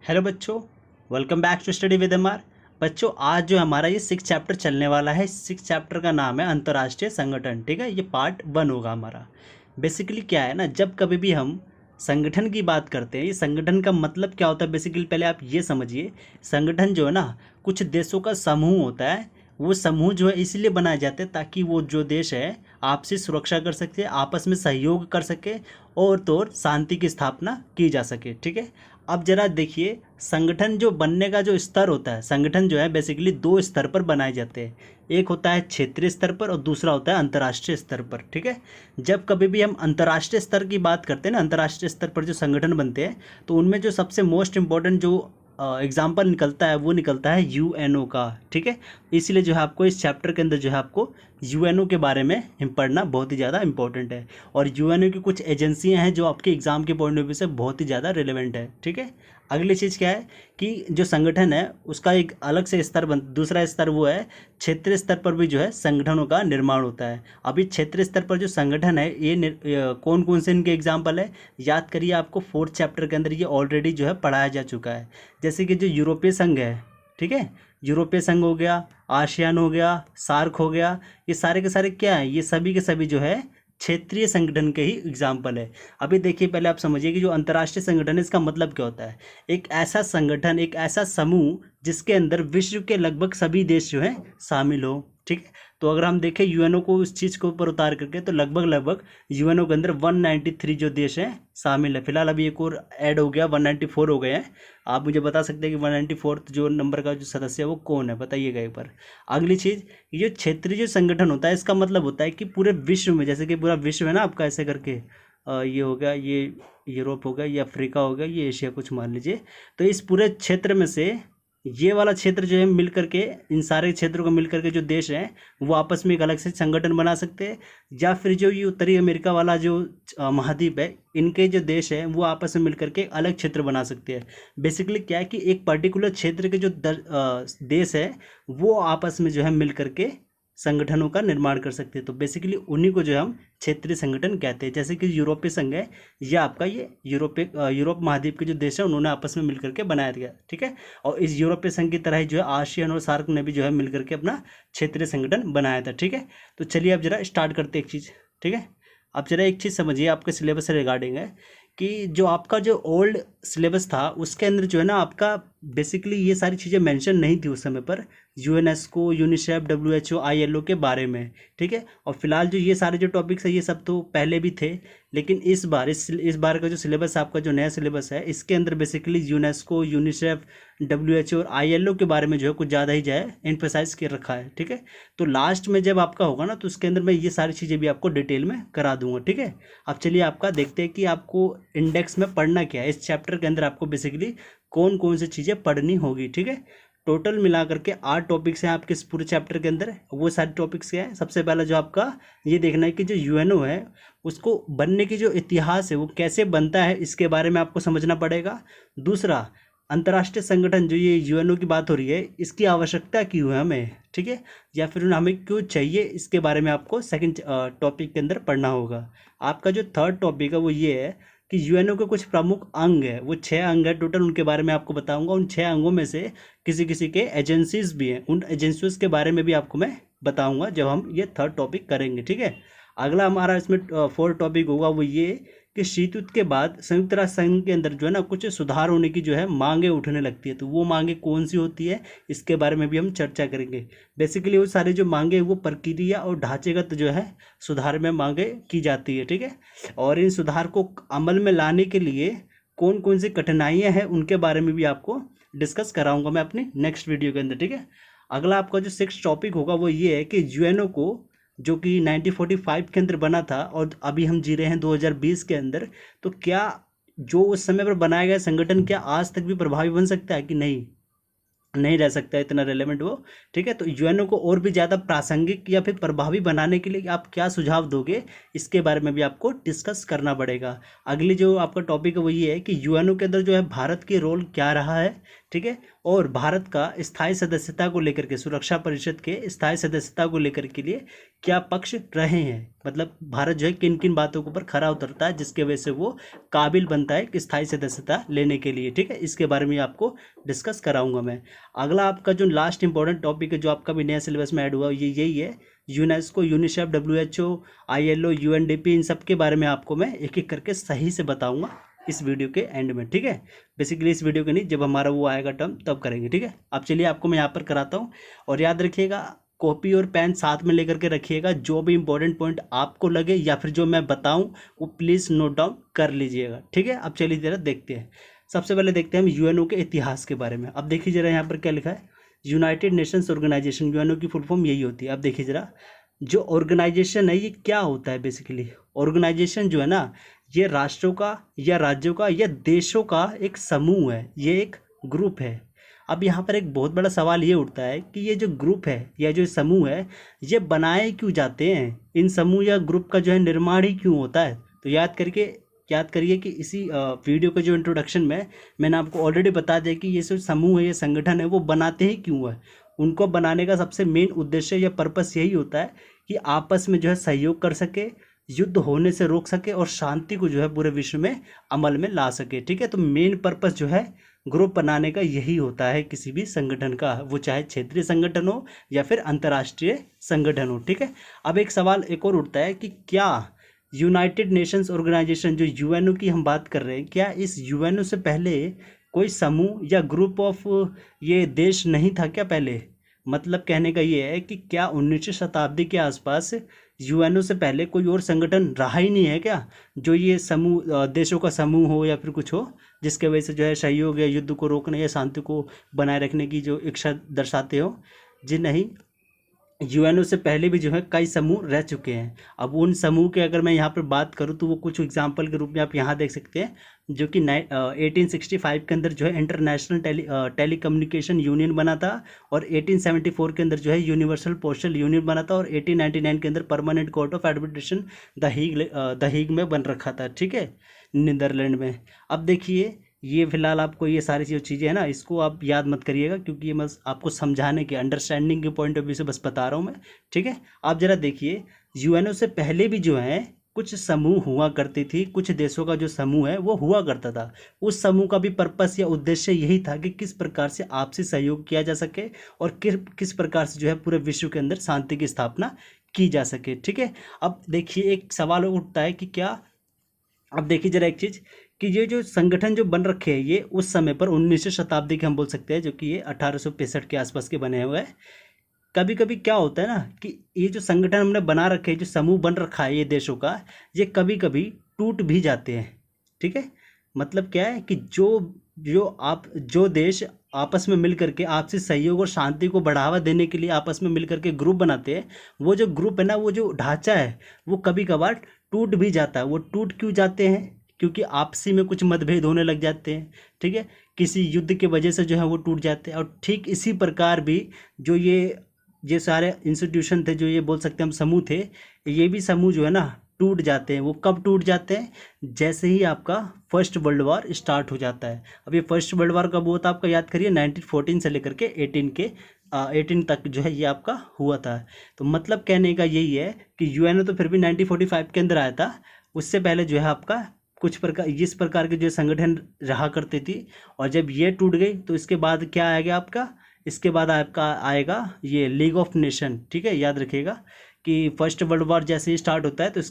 Hello बच्चों, welcome back to study with MR. बच्चों, आज जो हमारा ये 6 चैप्टर चलने वाला है, 6 चैप्टर का नाम है अंतर्राष्ट्रीय संगठन। ठीक है, ये पार्ट 1 होगा हमारा। बेसिकली क्या है ना, जब कभी भी हम संगठन की बात करते हैं, ये संगठन का मतलब क्या होता है, बेसिकली पहले आप ये समझिए। संगठन जो है ना, कुछ देशों का समूह होता है। वो समूह जो है इसलिए बनाए जाते हैं ताकि वो जो देश है आपसी सुरक्षा कर सके, आपस में सहयोग कर सके और तो और शांति की स्थापना की जा सके। ठीक है, अब जरा देखिए, संगठन जो बनने का जो स्तर होता है, संगठन जो है बेसिकली 2 स्तर पर बनाए जाते हैं। एक होता है क्षेत्रीय स्तर पर और दूसरा होता है अंतर्राष्ट्रीय स्तर पर। ठीक है, जब कभी भी हम अंतर्राष्ट्रीय स्तर की बात करते हैं ना, अंतर्राष्ट्रीय स्तर पर जो संगठन बनते हैं, तो उनमें जो सबसे मोस्ट इम्पोर्टेंट जो एग्जाम्पल निकलता है वो निकलता है यूएनओ का। ठीक है, इसीलिए जो है आपको इस चैप्टर के अंदर जो है आपको यूएनओ के बारे में पढ़ना बहुत ही ज़्यादा इंपॉर्टेंट है। और यूएनओ की कुछ एजेंसियां हैं जो आपके एग्जाम के पॉइंट ऑफ व्यू से बहुत ही ज़्यादा रिलेवेंट है। ठीक है, अगली चीज़ क्या है कि जो संगठन है उसका एक अलग से स्तर दूसरा स्तर वो है क्षेत्रीय स्तर पर भी जो है संगठनों का निर्माण होता है। अभी क्षेत्रीय स्तर पर जो संगठन है ये कौन कौन से इनके एग्जाम्पल है, याद करिए। आपको 4th चैप्टर के अंदर ये ऑलरेडी जो है पढ़ाया जा चुका है। जैसे कि जो यूरोपीय संघ है, ठीक है, यूरोपीय संघ हो गया, आसियान हो गया, सार्क हो गया, ये सारे के सारे क्या है, ये सभी के सभी जो है क्षेत्रीय संगठन के ही एग्जाम्पल है। अभी देखिए, पहले आप समझिए कि जो अंतर्राष्ट्रीय संगठन है इसका मतलब क्या होता है। एक ऐसा संगठन, एक ऐसा समूह जिसके अंदर विश्व के लगभग सभी देश जो हैं शामिल हो। ठीक है, तो अगर हम देखें यूएनओ को उस चीज़ के ऊपर उतार करके, तो लगभग यूएनओ के अंदर 193 जो देश हैं शामिल है। फिलहाल अभी एक और ऐड हो गया, 194 हो गए हैं। आप मुझे बता सकते हैं कि 194 जो नंबर का जो सदस्य है वो कौन है, बताइएगा एक बार। अगली चीज़, ये क्षेत्रीय जो संगठन होता है इसका मतलब होता है कि पूरे विश्व में, जैसे कि पूरा विश्व है ना आपका, ऐसे करके ये हो गया, ये यूरोप हो गया, ये अफ्रीका हो गया, ये एशिया कुछ मान लीजिए। तो इस पूरे क्षेत्र में से ये वाला क्षेत्र जो है मिल करके, इन सारे क्षेत्रों को मिल करके जो देश हैं वो आपस में एक अलग से संगठन बना सकते हैं। या फिर जो ये उत्तरी अमेरिका वाला जो महाद्वीप है, इनके जो देश हैं वो आपस में मिल करके एक अलग क्षेत्र बना सकते हैं। बेसिकली क्या है कि एक पर्टिकुलर क्षेत्र के जो देश है वो आपस में जो है मिल करके संगठनों का निर्माण कर सकते हैं। तो बेसिकली उन्हीं को जो है हम क्षेत्रीय संगठन कहते हैं। जैसे कि यूरोपीय संघ है, यह आपका ये यूरोप महाद्वीप के जो देश है उन्होंने आपस में मिलकर के बनाया गया। ठीक है, और इस यूरोपीय संघ की तरह ही जो है आसियान और सार्क ने भी जो है मिलकर के अपना क्षेत्रीय संगठन बनाया था। ठीक है, तो चलिए अब जरा स्टार्ट करते एक चीज़। ठीक है, अब जरा एक चीज़ समझिए, आपके सिलेबस से रिगार्डिंग है कि जो आपका जो ओल्ड सिलेबस था उसके अंदर जो है ना आपका बेसिकली ये सारी चीज़ें मेंशन नहीं थी उस समय पर, यूनेस्को, यूनिसेफ, डब्ल्यूएचओ, आईएलओ के बारे में। ठीक है, और फिलहाल जो ये सारे जो टॉपिक्स है ये सब तो पहले भी थे, लेकिन इस बार का जो सिलेबस, आपका जो नया सिलेबस है, इसके अंदर बेसिकली यूनेस्को, यूनिसेफ, डब्ल्यूएचओ और आईएलओ के बारे में जो है कुछ ज़्यादा ही जो है एम्फेसाइज कर रखा है। ठीक है, तो लास्ट में जब आपका होगा ना तो उसके अंदर मैं ये सारी चीज़ें भी आपको डिटेल में करा दूंगा। ठीक है, अब चलिए आपका देखते हैं कि आपको इंडेक्स में पढ़ना क्या है। इस चैप्टर के अंदर आपको बेसिकली कौन कौन सी चीज़ें पढ़नी होगी। ठीक है, टोटल मिला करके 8 टॉपिक्स हैं आपके इस पूरे चैप्टर के अंदर। वो सारे टॉपिक्स क्या है, सबसे पहला जो आपका ये देखना है कि जो यूएनओ है उसको बनने की जो इतिहास है वो कैसे बनता है, इसके बारे में आपको समझना पड़ेगा। दूसरा, अंतर्राष्ट्रीय संगठन जो ये यूएनओ की बात हो रही है, इसकी आवश्यकता क्यों है हमें, ठीक है, या फिर हमें क्यों चाहिए, इसके बारे में आपको सेकंड टॉपिक के अंदर पढ़ना होगा। आपका जो थर्ड टॉपिक है वो ये है कि यूएनओ के कुछ प्रमुख अंग है, वो 6 अंग है टोटल, उनके बारे में आपको बताऊंगा। उन 6 अंगों में से किसी किसी के एजेंसीज भी हैं, उन एजेंसीज के बारे में भी आपको मैं बताऊंगा जब हम ये थर्ड टॉपिक करेंगे। ठीक है, अगला हमारा इसमें 4th टॉपिक होगा वो ये कि शीत युद्ध के बाद संयुक्त राष्ट्र संघ के अंदर जो है ना कुछ सुधार होने की जो है मांगे उठने लगती है। तो वो मांगे कौन सी होती है, इसके बारे में भी हम चर्चा करेंगे। बेसिकली वो सारे जो मांगे वो प्रक्रिया और ढांचेगत जो है सुधार में मांगे की जाती है। ठीक है, और इन सुधार को अमल में लाने के लिए कौन कौन सी कठिनाइयाँ हैं उनके बारे में भी आपको डिस्कस कराऊंगा मैं अपनी नेक्स्ट वीडियो के अंदर। ठीक है, अगला आपका जो 6th टॉपिक होगा वो ये है कि यूएनओ को, जो कि 1945 के अंदर बना था और अभी हम जी रहे हैं 2020 के अंदर, तो क्या जो उस समय पर बनाया गया संगठन क्या आज तक भी प्रभावी बन सकता है कि नहीं रह सकता है इतना रेलेवेंट वो। ठीक है, तो यूएनओ को और भी ज़्यादा प्रासंगिक या फिर प्रभावी बनाने के लिए आप क्या सुझाव दोगे, इसके बारे में भी आपको डिस्कस करना पड़ेगा। अगली जो आपका टॉपिक है वो ये है कि यूएनओ के अंदर जो है भारत की रोल क्या रहा है। ठीक है, और भारत का स्थायी सदस्यता को लेकर के, सुरक्षा परिषद के स्थायी सदस्यता को लेकर के लिए क्या पक्ष रहे हैं, मतलब भारत जो है किन किन बातों के ऊपर खरा उतरता है जिसके वजह से वो काबिल बनता है कि स्थायी सदस्यता लेने के लिए। ठीक है, इसके बारे में आपको डिस्कस कराऊंगा मैं। अगला आपका जो लास्ट इंपॉर्टेंट टॉपिक है जो आपका भी नया सिलेबस में ऐड हुआ ये यही है, UNESCO, UNICEF, WHO, ILO, UNDP, इन सब के बारे में आपको मैं एक एक करके सही से बताऊंगा इस वीडियो के एंड में। ठीक है, बेसिकली इस वीडियो के नहीं, जब हमारा वो आएगा टर्म तब करेंगे। ठीक है, अब चलिए आपको मैं यहाँ पर कराता हूँ, और याद रखिएगा कॉपी और पेन साथ में लेकर के रखिएगा, जो भी इंपॉर्टेंट पॉइंट आपको लगे या फिर जो मैं बताऊँ वो प्लीज़ नोट डाउन कर लीजिएगा। ठीक है, अब चलिए जरा देखते हैं। सबसे पहले देखते हैं हम UNO के इतिहास के बारे में। अब देखिए जरा यहाँ पर क्या लिखा है, यूनाइटेड नेशंस ऑर्गेनाइजेशन, UNO की फुल फॉर्म यही होती है। अब देखिए जरा, जो ऑर्गेनाइजेशन है ये क्या होता है, बेसिकली ऑर्गेनाइजेशन जो है ना ये राष्ट्रों का या राज्यों का या देशों का एक समूह है, ये एक ग्रुप है। अब यहाँ पर एक बहुत बड़ा सवाल ये उठता है कि ये जो ग्रुप है या जो समूह है ये बनाए क्यों जाते हैं, इन समूह या ग्रुप का जो है निर्माण ही क्यों होता है। तो याद करिए कि इसी वीडियो के जो इंट्रोडक्शन में मैंने आपको ऑलरेडी बता दिया कि ये जो समूह है, ये संगठन है, वो बनाते ही क्यों है। उनको बनाने का सबसे मेन उद्देश्य या पर्पस यही होता है कि आपस में जो है सहयोग कर सके, युद्ध होने से रोक सके और शांति को जो है पूरे विश्व में अमल में ला सके। ठीक है, तो मेन पर्पस जो है ग्रुप बनाने का यही होता है किसी भी संगठन का, वो चाहे क्षेत्रीय संगठन हो या फिर अंतर्राष्ट्रीय संगठन हो। ठीक है, अब एक सवाल एक और उठता है कि क्या यूनाइटेड नेशंस ऑर्गेनाइजेशन जो UNO की हम बात कर रहे हैं, क्या इस UNO से पहले कोई समूह या ग्रुप ऑफ ये देश नहीं था क्या पहले। मतलब कहने का ये है कि क्या 19वीं शताब्दी के आसपास UNO से पहले कोई और संगठन रहा ही नहीं है क्या, जो ये समूह देशों का समूह हो या फिर कुछ हो, जिसके वजह से जो है सहयोग या युद्ध को रोकने या शांति को बनाए रखने की जो इच्छा दर्शाते हो। जी नहीं, UNO से पहले भी जो है कई समूह रह चुके हैं। अब उन समूह के अगर मैं यहाँ पर बात करूँ तो वो कुछ एग्जाम्पल के रूप में आप यहाँ देख सकते हैं, जो कि 1865 के अंदर जो है इंटरनेशनल टेली कम्युनिकेशन यूनियन बना था, और 1874 के अंदर जो है यूनिवर्सल पोस्टल यूनियन बना था, और 1899 के अंदर permanent court of arbitration the Hague में बन रखा था। ठीक है, नीदरलैंड में। अब देखिए ये फिलहाल आपको ये सारी जो चीज़ें हैं ना इसको आप याद मत करिएगा, क्योंकि ये मैं आपको समझाने के अंडरस्टैंडिंग के पॉइंट ऑफ व्यू से बस बता रहा हूँ मैं। ठीक है, आप जरा देखिए UNO से पहले भी जो है कुछ समूह हुआ करती थी, कुछ देशों का जो समूह है वो हुआ करता था। उस समूह का भी पर्पस या उद्देश्य यही था कि किस प्रकार से आपसी सहयोग किया जा सके और किस प्रकार से जो है पूरे विश्व के अंदर शांति की स्थापना की जा सके। ठीक है, अब देखिए एक सवाल उठता है कि क्या, अब देखिए जरा एक चीज़ कि ये जो संगठन जो बन रखे हैं ये उस समय पर 19वीं शताब्दी के हम बोल सकते हैं, जो कि ये 1865 के आसपास के बने हुए हैं। कभी कभी क्या होता है ना कि ये जो संगठन हमने बना रखे हैं, जो समूह बन रखा है ये देशों का, ये कभी कभी टूट भी जाते हैं। ठीक है, मतलब क्या है कि जो देश आपस में मिल करके आपसी सहयोग और शांति को बढ़ावा देने के लिए आपस में मिल करके ग्रुप बनाते हैं, वो जो ग्रुप है ना, वो जो ढांचा है वो कभी कभार टूट भी जाता है। वो टूट क्यों जाते हैं, क्योंकि आपसी में कुछ मतभेद होने लग जाते हैं। ठीक है, किसी युद्ध के वजह से जो है वो टूट जाते हैं। और ठीक इसी प्रकार भी जो ये सारे इंस्टीट्यूशन थे, जो ये बोल सकते हैं हम समूह थे, ये भी समूह जो है ना टूट जाते हैं। वो कब टूट जाते हैं, जैसे ही आपका फर्स्ट वर्ल्ड वॉर स्टार्ट हो जाता है। अब ये फर्स्ट वर्ल्ड वॉर कब हुआ था आपका याद करिए, 1914 से लेकर के 18 तक जो है ये आपका हुआ था। तो मतलब कहने का यही है कि UNO तो फिर भी 1945 के अंदर आया था, उससे पहले जो है आपका कुछ प्रकार इस प्रकार के जो संगठन रहा करती थी। और जब ये टूट गई तो इसके बाद क्या आएगा आपका, इसके बाद आपका आएगा ये लीग ऑफ नेशन। ठीक है, याद रखिएगा कि फर्स्ट वर्ल्ड वॉर जैसे ही स्टार्ट होता है तो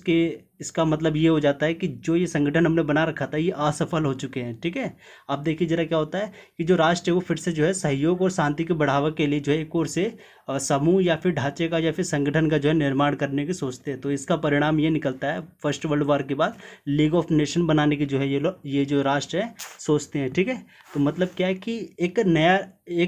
इसका मतलब ये हो जाता है कि जो ये संगठन हमने बना रखा था ये असफल हो चुके हैं। ठीक है, अब देखिए जरा क्या होता है कि जो राष्ट्र है वो फिर से जो है सहयोग और शांति के बढ़ावा के लिए जो है एक और से समूह या फिर ढांचे का या फिर संगठन का जो है निर्माण करने की सोचते हैं। तो इसका परिणाम ये निकलता है फर्स्ट वर्ल्ड वॉर के बाद लीग ऑफ नेशन बनाने की जो है ये जो राष्ट्र है सोचते हैं। ठीक है, तो मतलब क्या है कि एक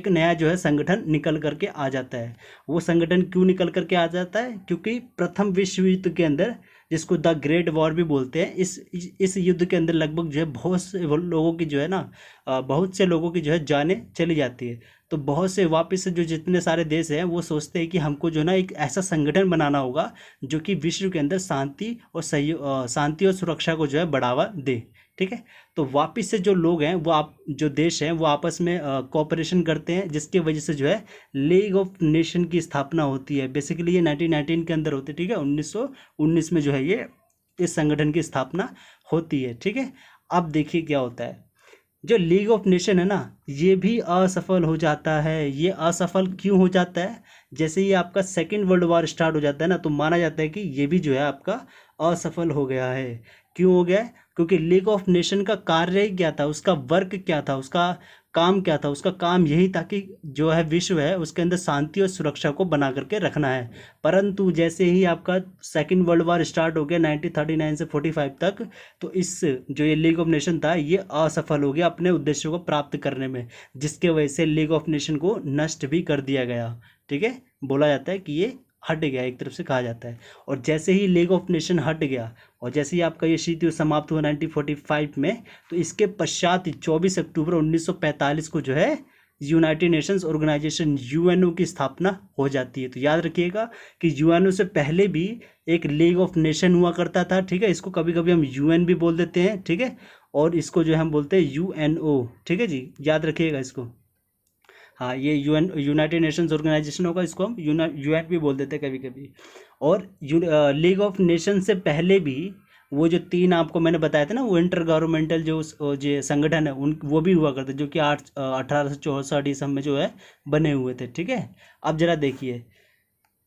नया जो है संगठन निकल करके आ जाता है। वो संगठन क्यों निकल करके आ जाता है, क्योंकि प्रथम विश्व युद्ध के अंदर, जिसको द ग्रेट वॉर भी बोलते हैं, इस युद्ध के अंदर लगभग जो है बहुत से लोगों की जो है ना जानें चली जाती है। तो बहुत से वापस से जो जितने सारे देश हैं वो सोचते हैं कि हमको जो है ना एक ऐसा संगठन बनाना होगा जो कि विश्व के अंदर शांति और सुरक्षा को जो है बढ़ावा दे। ठीक है। तो वापस से जो लोग हैं वो आप जो देश हैं वो आपस में कोऑपरेशन करते हैं, जिसकी वजह से जो है लीग ऑफ नेशन की स्थापना होती है। बेसिकली ये 1919 के अंदर होती है, ठीक है। 1919 में जो है ये इस संगठन की स्थापना होती है, ठीक है। अब देखिए क्या होता है, जो लीग ऑफ नेशन है ना, ये भी असफल हो जाता है। ये असफल क्यों हो जाता है? जैसे ही आपका सेकेंड वर्ल्ड वॉर स्टार्ट हो जाता है ना, तो माना जाता है कि ये भी जो है आपका असफल हो गया है। क्यों हो गया है? क्योंकि लीग ऑफ नेशन का कार्य ही क्या था, उसका वर्क क्या था, उसका काम क्या था? उसका काम यही था कि जो है विश्व है उसके अंदर शांति और सुरक्षा को बना करके रखना है। परंतु जैसे ही आपका सेकेंड वर्ल्ड वॉर स्टार्ट हो गया 1939 से 45 तक, तो इस जो ये लीग ऑफ नेशन था ये असफल हो गया अपने उद्देश्यों को प्राप्त करने में, जिसके वजह से लीग ऑफ नेशन को नष्ट भी कर दिया गया, ठीक है। बोला जाता है कि ये हट गया, एक तरफ से कहा जाता है। और जैसे ही लीग ऑफ नेशन हट गया और जैसे ही आपका ये शीत युद्ध समाप्त हुआ 1945 में, तो इसके पश्चात 24 अक्टूबर 1945 को जो है यूनाइटेड नेशंस ऑर्गेनाइजेशन यूएनओ की स्थापना हो जाती है। तो याद रखिएगा कि यूएनओ से पहले भी एक लीग ऑफ नेशन हुआ करता था, ठीक है। इसको कभी कभी हम यूएन भी बोल देते हैं, ठीक है। और इसको जो हम बोलते हैं यूएनओ, ठीक है जी, याद रखिएगा इसको। हाँ, ये यूएन यूनाइटेड नेशंस ऑर्गेनाइजेशन होगा, इसको हम यूएन भी बोल देते हैं कभी कभी। और लीग ऑफ नेशन से पहले भी वो जो तीन आपको मैंने बताया था ना, वो इंटर गवर्नमेंटल जो संगठन है उन वो भी हुआ करते, जो कि 1864 ईस्वी में जो है बने हुए थे, ठीक है। अब जरा देखिए,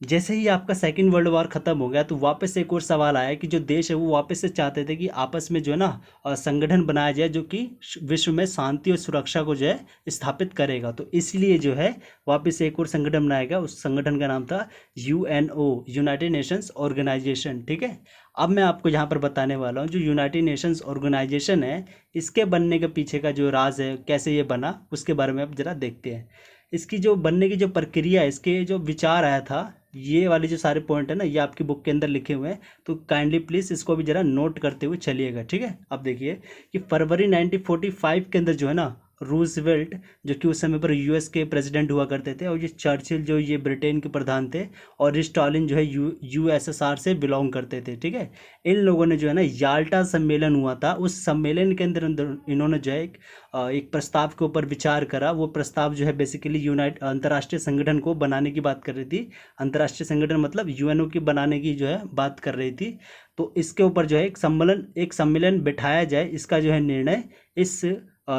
जैसे ही आपका सेकेंड वर्ल्ड वॉर खत्म हो गया, तो वापस से एक और सवाल आया कि जो देश है वो वापस से चाहते थे कि आपस में जो है ना संगठन बनाया जाए जो कि विश्व में शांति और सुरक्षा को जो है स्थापित करेगा। तो इसलिए जो है वापस से एक और संगठन बनाया गया, उस संगठन का नाम था यूएनओ, यूनाइटेड नेशंस ऑर्गेनाइजेशन, ठीक है। अब मैं आपको यहाँ पर बताने वाला हूँ जो यूनाइटेड नेशंस ऑर्गेनाइजेशन है, इसके बनने के पीछे का जो राज है, कैसे ये बना, उसके बारे में अब जरा देखते हैं। इसकी जो बनने की जो प्रक्रिया है, इसके जो विचार आया था, ये वाले जो सारे पॉइंट है ना, ये आपकी बुक के अंदर लिखे हुए हैं, तो काइंडली प्लीज़ इसको भी जरा नोट करते हुए चलिएगा, ठीक है। अब देखिए कि फरवरी 1945 के अंदर जो है ना, रूजवेल्ट जो कि उस समय पर यूएस के प्रेसिडेंट हुआ करते थे, और ये चर्चिल जो ये ब्रिटेन के प्रधान थे, और स्टालिन जो है यूएसएसआर से बिलोंग करते थे, ठीक है। इन लोगों ने जो है ना याल्टा सम्मेलन हुआ था, उस सम्मेलन के अंदर इन्होंने जो है एक प्रस्ताव के ऊपर विचार करा। वो प्रस्ताव जो है बेसिकली अंतर्राष्ट्रीय संगठन को बनाने की बात कर रही थी। अंतर्राष्ट्रीय संगठन मतलब यूएनओ की बनाने की जो है बात कर रही थी। तो इसके ऊपर जो है एक सम्मेलन बिठाया जाए, इसका जो है निर्णय इस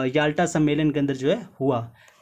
याल्टा सम्मेलन के अंदर जो है हुआ।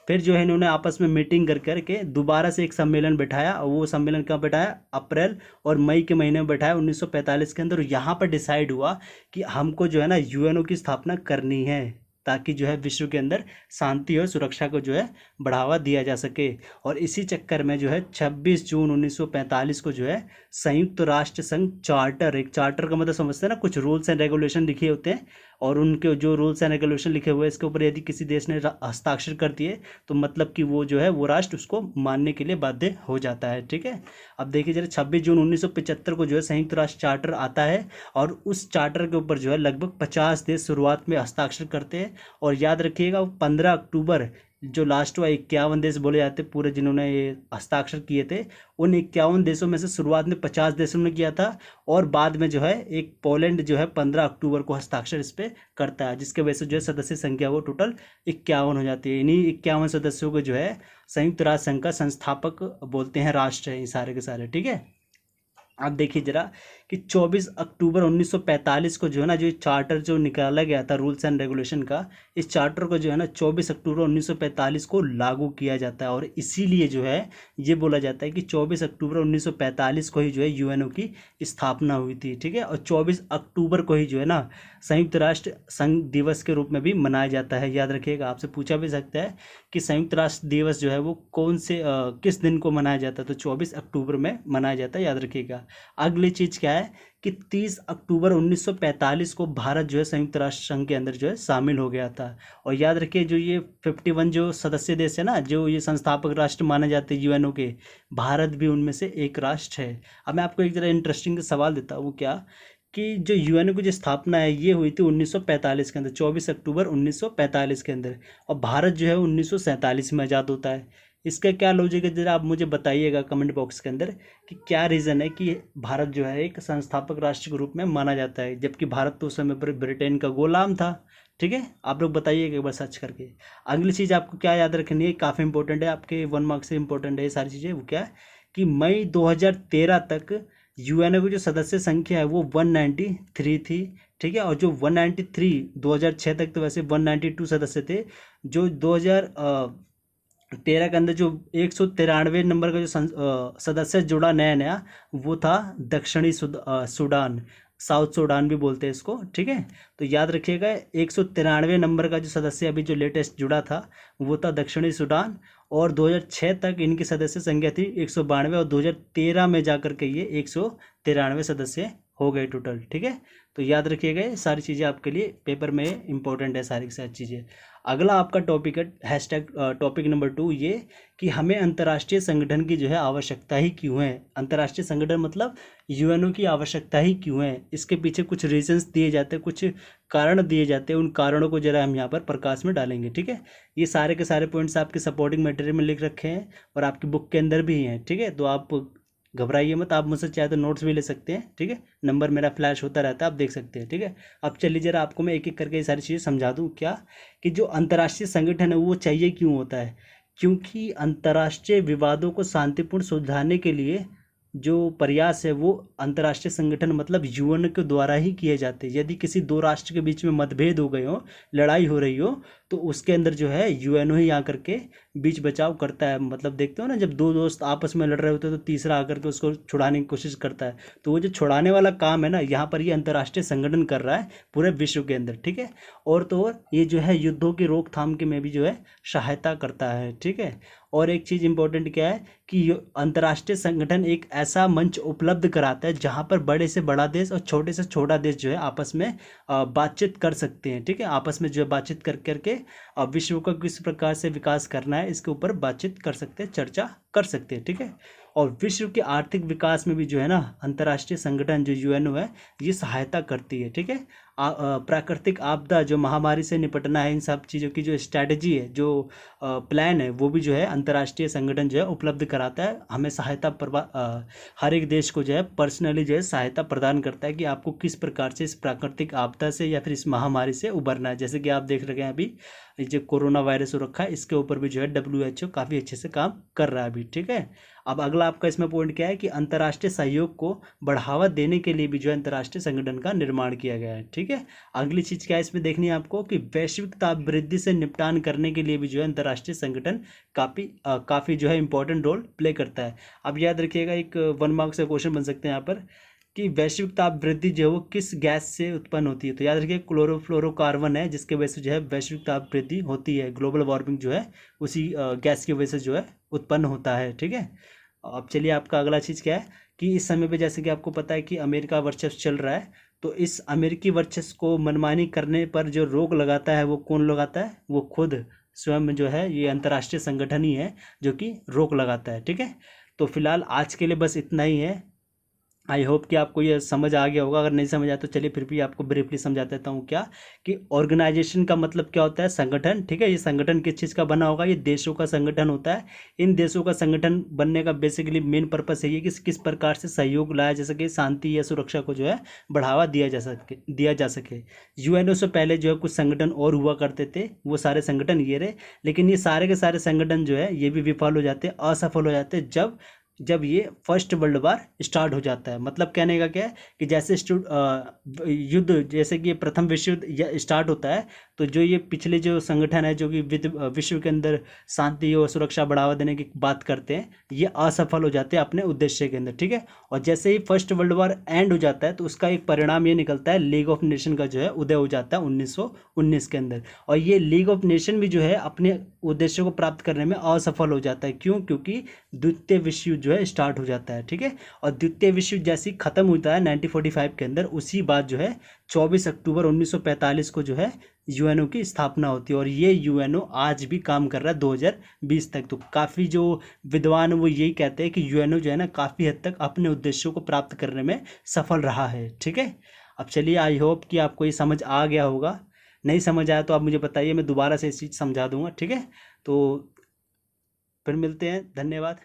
फिर जो है इन्होंने आपस में मीटिंग कर करके दोबारा से एक सम्मेलन बैठाया, और वो सम्मेलन कब बैठाया? अप्रैल और मई के महीने में बैठाया 1945 के अंदर। यहाँ पर डिसाइड हुआ कि हमको जो है ना यूएनओ की स्थापना करनी है, ताकि जो है विश्व के अंदर शांति और सुरक्षा को जो है बढ़ावा दिया जा सके। और इसी चक्कर में जो है 26 जून 1945 को जो है संयुक्त राष्ट्र संघ चार्टर, एक चार्टर का मतलब समझते हैं ना, कुछ रूल्स एंड रेगुलेशन लिखे होते हैं, और उनके जो रूल्स एंड रेगुलेशन लिखे हुए हैं इसके ऊपर यदि किसी देश ने हस्ताक्षर कर दिए, तो मतलब कि वो जो है वो राष्ट्र उसको मानने के लिए बाध्य हो जाता है, ठीक है। अब देखिए जरा 26 जून 1975 को जो है संयुक्त राष्ट्र चार्टर आता है, और उस चार्टर के ऊपर जो है लगभग 50 देश शुरुआत में हस्ताक्षर करते हैं। और याद रखिएगा 15 अक्टूबर जो लास्ट हुआ 51 देश बोले जाते पूरे जिन्होंने ये हस्ताक्षर किए थे, उन 51 देशों में से शुरुआत में 50 देशों ने किया था, और बाद में जो है एक पोलैंड जो है 15 अक्टूबर को हस्ताक्षर इस पर करता है, जिसके वजह से जो है सदस्य संख्या वो टोटल 51 हो जाती है। इन्हीं 51 सदस्यों को जो है संयुक्त राष्ट्र संघ का संस्थापक बोलते हैं, राष्ट्र है ये सारे के सारे, ठीक है। अब देखिए जरा कि 24 अक्टूबर 1945 को जो है ना, जो चार्टर जो निकाला गया था रूल्स एंड रेगुलेशन का, इस चार्टर को जो है ना 24 अक्टूबर 1945 को लागू किया जाता है। और इसीलिए जो है ये बोला जाता है कि 24 अक्टूबर 1945 को ही जो है यूएनओ की स्थापना हुई थी, ठीक है। और 24 अक्टूबर को ही जो है ना संयुक्त राष्ट्र संघ दिवस के रूप में भी मनाया जाता है। याद रखिएगा, आपसे पूछा भी सकता है कि संयुक्त राष्ट्र दिवस जो है वो कौन से किस दिन को मनाया जाता है, तो 24 अक्टूबर में मनाया जाता है, याद रखिएगा। अगली चीज़ क्या है कि 30 अक्टूबर 1945 को भारत जो है संयुक्त राष्ट्र संघ के अंदर जो है शामिल हो गया था। और याद रखिए जो ये 51 जो सदस्य देश है ना, जो ये संस्थापक राष्ट्र माने जाते हैं यूएनओ के, भारत भी उनमें से एक राष्ट्र है। अब मैं आपको एक जरा इंटरेस्टिंग सवाल देता हूँ, वो क्या कि जो यूएनओ की जो स्थापना है ये हुई थी 1945 के अंदर, 24 अक्टूबर 1945 के अंदर, और भारत जो है 1947 में आज़ाद होता है। इसका क्या लॉजिक है, जरा आप मुझे बताइएगा कमेंट बॉक्स के अंदर कि क्या रीज़न है कि भारत जो है एक संस्थापक राष्ट्र के रूप में माना जाता है, जबकि भारत तो उस समय पर ब्रिटेन का गुलाम था। ठीक है, आप लोग बताइएगा एक बार सर्च करके। अगली चीज़ आपको क्या याद रखनी है, काफ़ी इंपॉर्टेंट है, आपके 1 मार्क से इंपॉर्टेंट है ये सारी चीज़ें। वो क्या है कि मई 2013 तक यूएनओ की जो सदस्य संख्या है वो 193 थी। ठीक है, और जो 193 2006 तक तो वैसे 192 सदस्य थे। जो 2013 के अंदर जो 193 नंबर का जो सदस्य जुड़ा नया नया, वो था दक्षिणी सूडान, साउथ सूडान भी बोलते हैं इसको। ठीक है, तो याद रखिएगा 193 नंबर का जो सदस्य अभी जो लेटेस्ट जुड़ा था वो था दक्षिणी सूडान। और 2006 तक इनकी सदस्य संख्या थी 192, और 2013 में जाकर के ये 193 सदस्य हो गए टोटल। ठीक है, तो याद रखिएगा ये सारी चीज़ें आपके लिए पेपर में इंपॉर्टेंट है, सारी की सारी चीज़ें। अगला आपका टॉपिक है हैशटैग टॉपिक नंबर 2, ये कि हमें अंतर्राष्ट्रीय संगठन की जो है आवश्यकता ही क्यों है। अंतर्राष्ट्रीय संगठन मतलब यूएनओ की आवश्यकता ही क्यों है, इसके पीछे कुछ रीजंस दिए जाते हैं, कुछ कारण दिए जाते हैं, उन कारणों को जरा हम यहाँ पर प्रकाश में डालेंगे। ठीक है, ये सारे के सारे पॉइंट्स आपके सपोर्टिंग मटेरियल में लिख रखे हैं और आपकी बुक के अंदर भी हैं। ठीक है, तो आप घबराइए मत, आप मुझसे चाहे तो नोट्स भी ले सकते हैं। ठीक है, नंबर मेरा फ्लैश होता रहता है, आप देख सकते हैं। ठीक है, अब चलिए जरा आपको मैं एक एक करके ये सारी चीज़ें समझा दूँ। क्या कि जो अंतर्राष्ट्रीय संगठन है वो चाहिए क्यों होता है, क्योंकि अंतर्राष्ट्रीय विवादों को शांतिपूर्ण सुलझाने के लिए जो प्रयास है वो अंतर्राष्ट्रीय संगठन मतलब यूएन के द्वारा ही किए जाते हैं। यदि किसी दो राष्ट्र के बीच में मतभेद हो गए हो, लड़ाई हो रही हो, तो उसके अंदर जो है यूएनओ ही आकर के बीच बचाव करता है। मतलब देखते हो ना, जब दो दोस्त आपस में लड़ रहे होते हैं तो तीसरा आकर के उसको छुड़ाने की कोशिश करता है, तो वो जो छुड़ाने वाला काम है ना, यहाँ पर ये अंतर्राष्ट्रीय संगठन कर रहा है पूरे विश्व के अंदर। ठीक है, और तो और ये जो है युद्धों की रोकथाम के में भी जो है सहायता करता है। ठीक है, और एक चीज़ इंपॉर्टेंट क्या है कि अंतर्राष्ट्रीय संगठन एक ऐसा मंच उपलब्ध कराता है जहाँ पर बड़े से बड़ा देश और छोटे से छोटा देश जो है आपस में बातचीत कर सकते हैं। ठीक है, आपस में जो है बातचीत कर करके विश्व का किस प्रकार से विकास करना है इसके ऊपर बातचीत कर सकते हैं, चर्चा कर सकते हैं। ठीक है, और विश्व के आर्थिक विकास में भी जो है ना अंतर्राष्ट्रीय संगठन जो यूएनओ है ये सहायता करती है। ठीक है, प्राकृतिक आपदा जो महामारी से निपटना है, इन सब चीज़ों की जो स्ट्रैटेजी है, जो प्लान है, वो भी जो है अंतर्राष्ट्रीय संगठन जो है उपलब्ध कराता है, हमें सहायता हर एक देश को जो है पर्सनली जो है सहायता प्रदान करता है कि आपको किस प्रकार से इस प्राकृतिक आपदा से या फिर इस महामारी से उबरना है। जैसे कि आप देख रहे हैं अभी जो कोरोना वायरस हो रखा है, इसके ऊपर भी जो है WHO काफ़ी अच्छे से काम कर रहा है अभी। ठीक है, अब अगला आपका इसमें पॉइंट क्या है कि अंतर्राष्ट्रीय सहयोग को बढ़ावा देने के लिए भी जो है अंतर्राष्ट्रीय संगठन का निर्माण किया गया है। ठीक है, अगली चीज़ क्या है इसमें देखनी है आपको कि वैश्विक ताप वृद्धि से निपटान करने के लिए भी जो है अंतर्राष्ट्रीय संगठन काफ़ी जो है इंपॉर्टेंट रोल प्ले करता है। अब याद रखिएगा, एक 1 मार्क से क्वेश्चन बन सकते हैं यहाँ पर कि वैश्विक ताप वृद्धि जो है वो किस गैस से उत्पन्न होती है। तो याद रखिए क्लोरोफ्लोरोकार्बन है जिसके वजह से जो है वैश्विक ताप वृद्धि होती है, ग्लोबल वार्मिंग जो है उसी गैस की वजह से जो है उत्पन्न होता है। ठीक है, अब चलिए आपका अगला चीज़ क्या है कि इस समय पे जैसे कि आपको पता है कि अमेरिका वर्चस्व चल रहा है, तो इस अमेरिकी वर्चस्व को मनमानी करने पर जो रोक लगाता है वो कौन लगाता है, वो खुद स्वयं जो है ये अंतर्राष्ट्रीय संगठन ही है जो कि रोक लगाता है। ठीक है, तो फिलहाल आज के लिए बस इतना ही है। आई होप कि आपको ये समझ आ गया होगा, अगर नहीं समझ आया तो चलिए फिर भी आपको ब्रीफली समझा देता हूँ। क्या कि ऑर्गेनाइजेशन का मतलब क्या होता है, संगठन। ठीक है, ये संगठन किस चीज़ का बना होगा, ये देशों का संगठन होता है। इन देशों का संगठन बनने का बेसिकली मेन पर्पस यही है कि किस प्रकार से सहयोग लाया जा सके, शांति या सुरक्षा को जो है बढ़ावा दिया जा सके। यूएनओ से पहले जो है कुछ संगठन और हुआ करते थे, वो सारे संगठन ये रहे, लेकिन ये सारे के सारे संगठन जो है ये भी विफल हो जाते, असफल हो जाते जब ये फर्स्ट वर्ल्ड वार स्टार्ट हो जाता है। मतलब कहने का क्या है कि जैसे युद्ध, जैसे कि प्रथम विश्व युद्ध स्टार्ट होता है, तो जो ये पिछले जो संगठन है जो कि विश्व के अंदर शांति और सुरक्षा बढ़ावा देने की बात करते हैं, ये असफल हो जाते हैं अपने उद्देश्य के अंदर। ठीक है, और जैसे ही फर्स्ट वर्ल्ड वार एंड हो जाता है तो उसका एक परिणाम ये निकलता है, लीग ऑफ नेशन का जो है उदय हो जाता है 1919 के अंदर। और ये लीग ऑफ नेशन भी जो है अपने उद्देश्य को प्राप्त करने में असफल हो जाता है। क्यों? क्योंकि द्वितीय विश्व युद्ध जो है स्टार्ट हो जाता है। ठीक है, और द्वितीय विश्व युद्ध जैसे ही खत्म होता है 1945 के अंदर, उसी बात जो है 24 अक्टूबर 1945 को जो है यूएनओ की स्थापना होती है। और ये यूएनओ आज भी काम कर रहा है 2020 तक। तो काफ़ी जो विद्वान वो यही कहते हैं कि यूएनओ जो है ना काफ़ी हद तक अपने उद्देश्यों को प्राप्त करने में सफल रहा है। ठीक है, अब चलिए आई होप कि आपको ये समझ आ गया होगा। नहीं समझ आया तो आप मुझे बताइए, मैं दोबारा से इस चीज़ समझा दूंगा। ठीक है, तो फिर मिलते हैं, धन्यवाद।